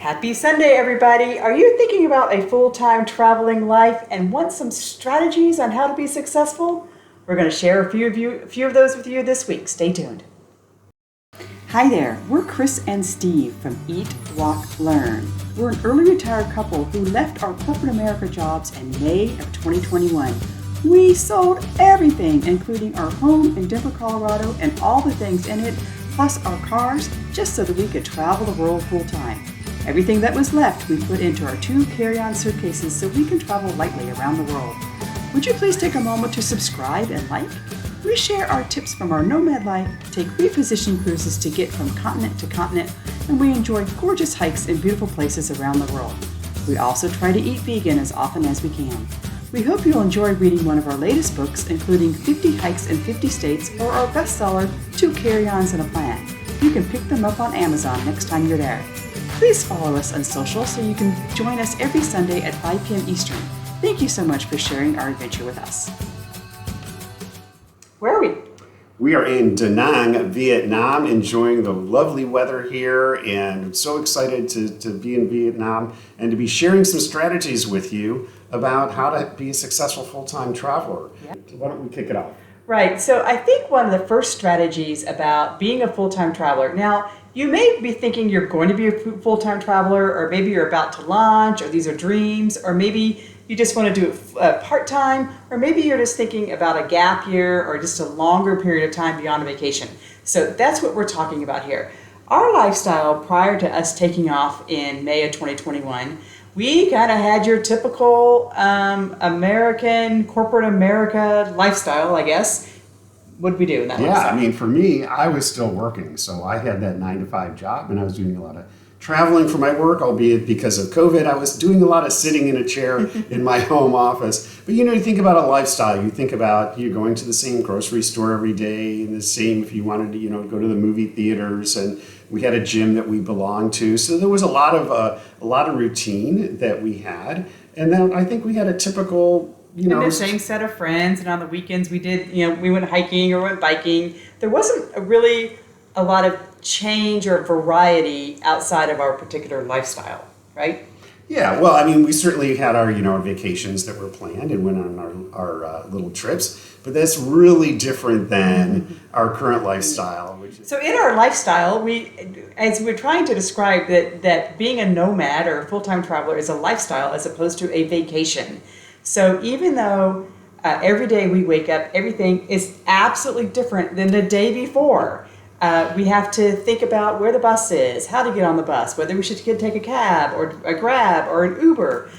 Happy Sunday, everybody. Are you thinking about a full-time traveling life and want some strategies on how to be successful? We're going to share a few of those with you this week. Stay tuned. Hi there. We're Chris and Steve from Eat, Walk, Learn. We're an early retired couple who left our corporate America jobs in May of 2021. We sold everything, including our home in Denver, Colorado, and all the things in it, plus our cars, just so that we could travel the world full-time. Everything that was left we put into our 2 carry-on suitcases so we can travel lightly around the world. Would you please take a moment to subscribe and like? We share our tips from our Nomad life, take repositioning cruises to get from continent to continent, and we enjoy gorgeous hikes in beautiful places around the world. We also try to eat vegan as often as we can. We hope you'll enjoy reading one of our latest books, including 50 Hikes in 50 States, or our bestseller, 2 Carry-Ons and a Plan. You can pick them up on Amazon next time you're there. Please follow us on social so you can join us every Sunday at 5 p.m. Eastern. Thank you so much for sharing our adventure with us. Where are we? We are in Da Nang, Vietnam, enjoying the lovely weather here, and I'm so excited to be in Vietnam and to be sharing some strategies with you about how to be a successful full-time traveler. Yep. So why don't we kick it off? Right. So I think one of the first strategies about being a full-time traveler, now you may be thinking you're going to be a full-time traveler, or maybe you're about to launch, or these are dreams, or maybe you just want to do it part-time, or maybe you're just thinking about a gap year or just a longer period of time beyond a vacation. So that's what we're talking about here. Our lifestyle prior to us taking off in May of 2021, we kind of had your typical American, corporate America lifestyle, I guess. What did we do in that lifestyle? I mean, for me, I was still working. So I had that 9-to-5 job, and I was doing a lot of traveling for my work, albeit because of COVID. I was doing a lot of sitting in a chair in my home office. But you think about a lifestyle. You think about you going to the same grocery store every day, and the same if you wanted to, go to the movie theaters, and we had a gym that we belonged to. So there was a lot of routine that we had. And then I think we had a typical, And the same set of friends, and on the weekends we did, we went hiking or went biking. There wasn't really a lot of change or variety outside of our particular lifestyle, right? Yeah, well, I mean, we certainly had our, our vacations that were planned and went on our little trips, but that's really different than our current lifestyle. So in our lifestyle, as we're trying to describe that being a nomad or a full-time traveler is a lifestyle as opposed to a vacation. So even though every day we wake up, everything is absolutely different than the day before. We have to think about where the bus is, how to get on the bus, whether we should take a cab or a Grab or an Uber,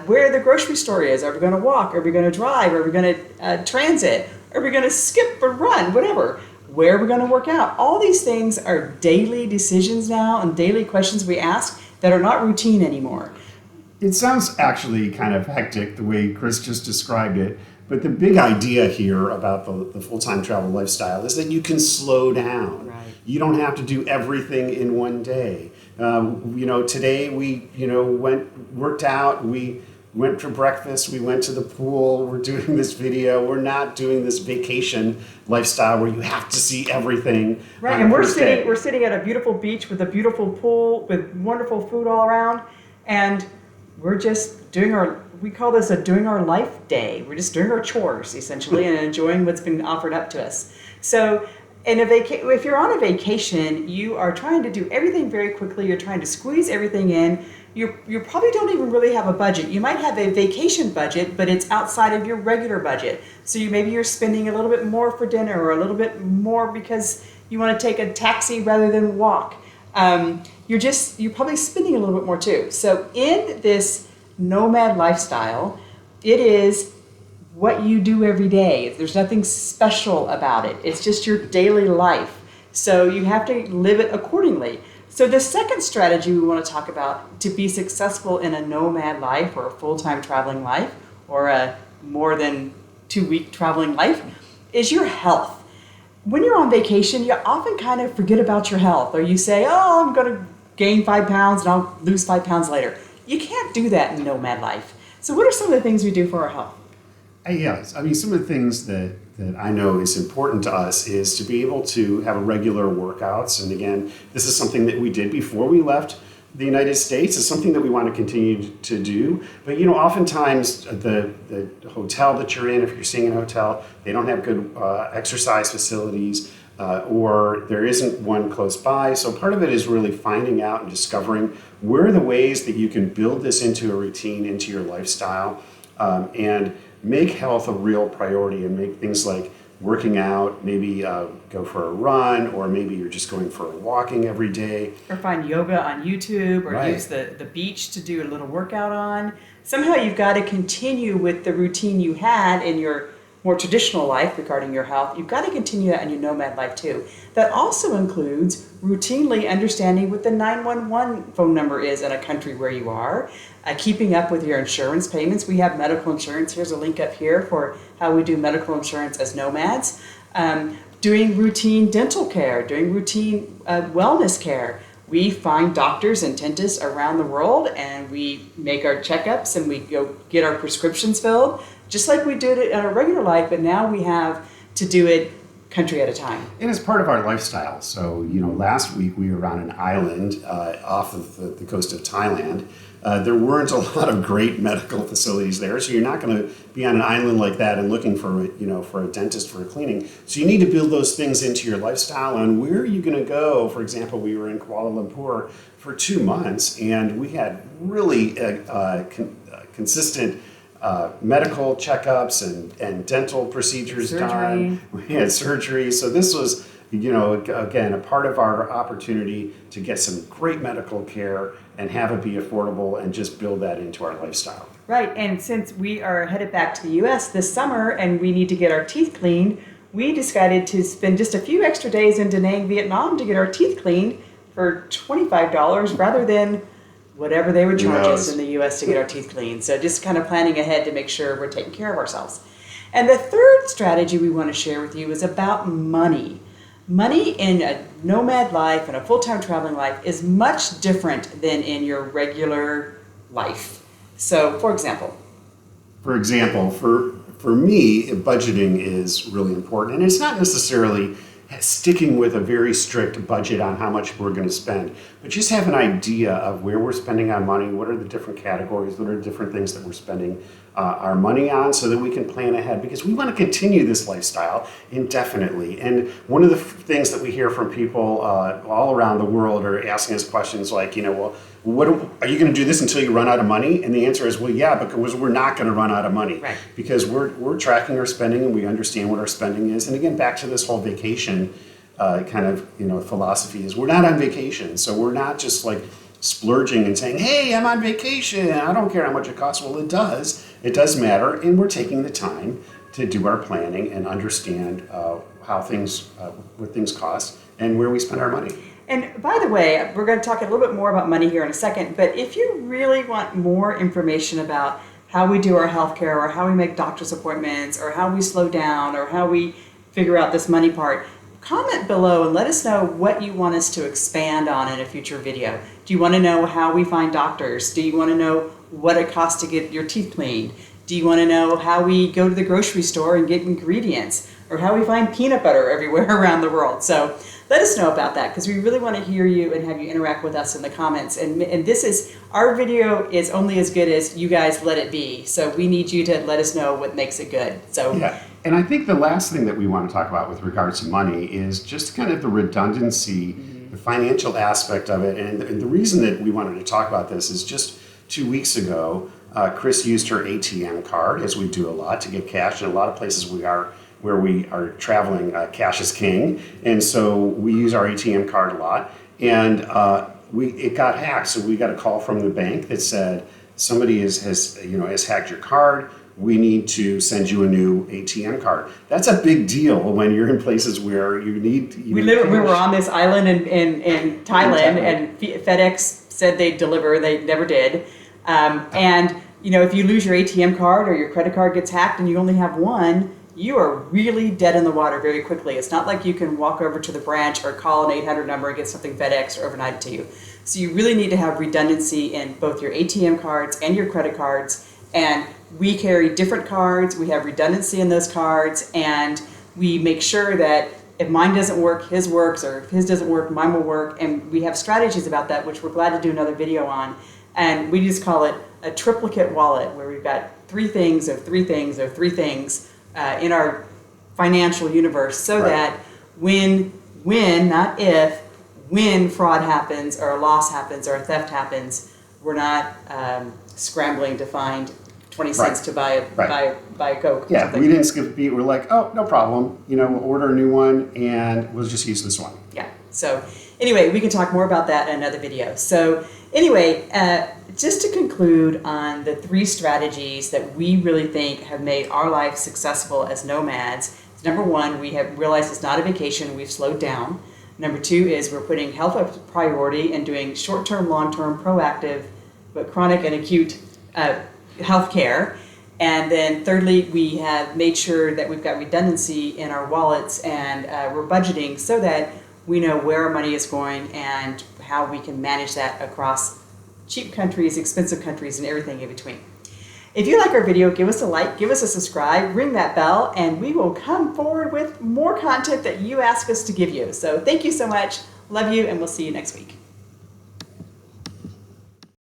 where the grocery store is. Are we going to walk? Are we going to drive? Are we going to transit? Are we going to skip or run? Whatever. Where are we going to work out? All these things are daily decisions now and daily questions we ask that are not routine anymore. It sounds actually kind of hectic the way Chris just described it. But the big idea here about the full-time travel lifestyle is that you can slow down. Right. You don't have to do everything in one day. Today we, worked out, we went for breakfast, we went to the pool, we're doing this video. We're not doing this vacation lifestyle where you have to see everything. Right, and we're sitting at a beautiful beach with a beautiful pool with wonderful food all around, and we're just we call this doing our life day. We're just doing our chores, essentially, and enjoying what's been offered up to us. So if you're on a vacation, you are trying to do everything very quickly. You're trying to squeeze everything in. You probably don't even really have a budget. You might have a vacation budget, but it's outside of your regular budget. So maybe you're spending a little bit more for dinner or a little bit more because you want to take a taxi rather than walk. You're probably spending a little bit more too. So in this nomad lifestyle, it is what you do every day. There's nothing special about it. It's just your daily life. So you have to live it accordingly. So the second strategy we want to talk about to be successful in a nomad life or a full-time traveling life or a more than 2-week traveling life is your health. When you're on vacation, you often kind of forget about your health, or you say, I'm going to gain 5 pounds and I'll lose 5 pounds later. You can't do that in nomad life. So what are some of the things we do for our health? Yes, I mean, some of the things that I know is important to us is to be able to have regular workouts. And again, this is something that we did before we left the United States is something that we want to continue to do. But oftentimes the hotel that you're in, if you're staying in a hotel, they don't have good exercise facilities, or there isn't one close by. So part of it is really finding out and discovering where are the ways that you can build this into a routine, into your lifestyle, and make health a real priority, and make things like working out, maybe go for a run, or maybe you're just going for walking every day. Or find yoga on YouTube, or Right. use the beach to do a little workout on. Somehow you've got to continue with the routine you had in your more traditional life regarding your health. You've got to continue that in your nomad life too. That also includes routinely understanding what the 911 phone number is in a country where you are, keeping up with your insurance payments. We have medical insurance. Here's a link up here for how we do medical insurance as nomads. Doing routine dental care, doing routine wellness care. We find doctors and dentists around the world, and we make our checkups, and we go get our prescriptions filled, just like we do it in our regular life, but now we have to do it country at a time. And it's part of our lifestyle. So, last week we were on an island off of the coast of Thailand. There weren't a lot of great medical facilities there, so you're not going to be on an island like that and looking for a dentist for a cleaning. So you need to build those things into your lifestyle. And where are you going to go? For example, we were in Kuala Lumpur for 2 months, and we had really consistent medical checkups and dental procedures done. We had surgery. So this was, again, a part of our opportunity to get some great medical care and have it be affordable and just build that into our lifestyle. Right, and since we are headed back to the U.S. this summer and we need to get our teeth cleaned, we decided to spend just a few extra days in Da Nang, Vietnam to get our teeth cleaned for $25 rather than whatever they would charge us in the U.S. to get our teeth cleaned. So just kind of planning ahead to make sure we're taking care of ourselves. And the third strategy we want to share with you is about money. Money in a nomad life and a full-time traveling life is much different than in your regular life. So, for example, for me, budgeting is really important. And it's not necessarily sticking with a very strict budget on how much we're going to spend, but just have an idea of where we're spending our money, what are the different categories, what are the different things that we're spending our money on, so that we can plan ahead, because we want to continue this lifestyle indefinitely. And one of the things that we hear from people all around the world are asking us questions like, what are you going to do this until you run out of money? And the answer is, well, yeah, because we're not going to run out of money, right? Because we're tracking our spending and we understand what our spending is. And again, back to this whole vacation philosophy is we're not on vacation, so we're not just like splurging and saying, hey, I'm on vacation, I don't care how much it costs. Well, it does matter, and we're taking the time to do our planning and understand what things cost and where we spend our money. And by the way, we're going to talk a little bit more about money here in a second, but if you really want more information about how we do our healthcare, or how we make doctor's appointments, or how we slow down, or how we figure out this money part, comment below and let us know what you want us to expand on in a future video. Do you want to know how we find doctors? Do you want to know what it costs to get your teeth cleaned? Do you want to know how we go to the grocery store and get ingredients? Or how we find peanut butter everywhere around the world? So let us know about that, because we really want to hear you and have you interact with us in the comments. And our video is only as good as you guys let it be. So we need you to let us know what makes it good. So yeah. And I think the last thing that we want to talk about with regards to money is just kind of the redundancy, the financial aspect of it. And the reason that we wanted to talk about this is just 2 weeks ago, Chris used her ATM card, as we do a lot, to get cash. In a lot of places where we are traveling, cash is king. And so we use our ATM card a lot. And it got hacked. So we got a call from the bank that said, somebody has hacked your card. We need to send you a new ATM card. That's a big deal when you're in places where you need. We were on this island in Thailand, and FedEx said they'd deliver. They never did. And if you lose your ATM card or your credit card gets hacked and you only have one, you are really dead in the water very quickly. It's not like you can walk over to the branch or call an 800 number and get something FedEx or overnight it to you. So you really need to have redundancy in both your ATM cards and your credit cards. And we carry different cards. We have redundancy in those cards, and we make sure that if mine doesn't work, his works, or if his doesn't work, mine will work. And we have strategies about that, which we're glad to do another video on. And we just call it a triplicate wallet, where we've got three things of three things of three things in our financial universe, so that when, not if, when fraud happens or a loss happens or a theft happens, we're not scrambling to find 20 cents to buy a Coke. Yeah, we didn't skip a beat. We're like, oh, no problem. You know, we'll order a new one and we'll just use this one. Yeah. So anyway, we can talk more about that in another video. So anyway, just to conclude on the three strategies that we really think have made our life successful as nomads. Number one, we have realized it's not a vacation. We've slowed down. Number two is we're putting health as a priority and doing short-term, long-term, proactive, but chronic and acute health care. And then thirdly, we have made sure that we've got redundancy in our wallets, and we're budgeting so that we know where our money is going and how we can manage that across cheap countries, expensive countries, and everything in between. If you like our video, give us a like, give us a subscribe, ring that bell, and we will come forward with more content that you ask us to give you. So thank you so much. Love you, and we'll see you next week.